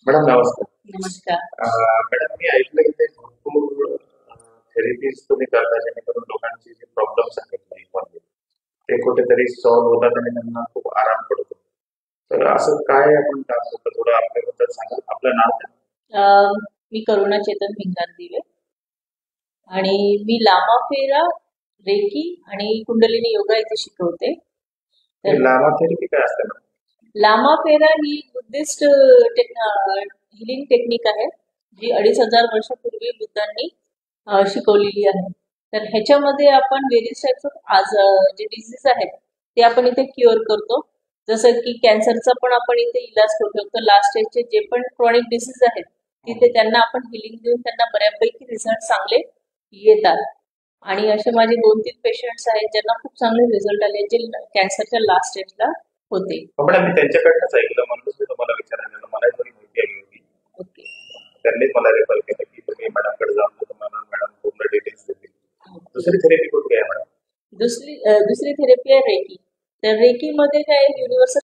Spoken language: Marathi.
मॅडम नमस्कार. नमस्कार. मॅडम मी ऐकलं की ते भरपूर थेरपीज तुम्ही करता जेणेकरून लोकांचे जे प्रॉब्लेम्स आहेत लाईफमध्ये ते कुठेतरी सॉल्व्ह होतात आणि त्यांना खूप आराम पडतो. तर असं काय आपण काम करतो थोडं आपल्याबद्दल सांगा. आपलं नाव काय? मी करुणा चेतन भिंगार दिवे आणि मी लामा फेरा, रेकी आणि कुंडलिनी योगा इथे शिकवते. हे तर लामा थेरपी काय असतं मॅडम? लामा फेरा ही बुद्धिस्ट हिलिंग टेक्निक आहे, जी 2500 वर्षापूर्वी बुद्धांनी शिकवलेली आहे. तर ह्याच्यामध्ये आपण व्हेरियस टाइप्स ऑफ आज जे डिसीज आहेत ते आपण इथे क्युअर करतो. जसं की कॅन्सरचा पण आपण इथे इलाज करू शकतो. लास्ट स्टेजचे जे पण क्रॉनिक डिसीज आहेत तिथे त्यांना आपण हिलिंग देऊन त्यांना बऱ्यापैकी रिझल्ट चांगले येतात. आणि असे माझे 2-3 पेशंट्स आहेत ज्यांना खूप चांगले रिझल्ट आले, जे कॅन्सरच्या लास्ट स्टेजला होते. मॅडम मी त्यांच्याकडनंच ऐकलं म्हणूनच मी तुम्हाला विचारायला मला थोडी माहिती हवी होती. ओके. त्यांनीच मला रेफर केलं की तुम्ही मॅडमकडे जाऊन तुम्हाला मॅडम पूर्ण डिटेल्स देतील. ओके. दुसरी थेरपी कुठली आहे मॅडम? दुसरी थेरपी आहे रेकी. तर रेकीमध्ये काय युनिव्हर्सल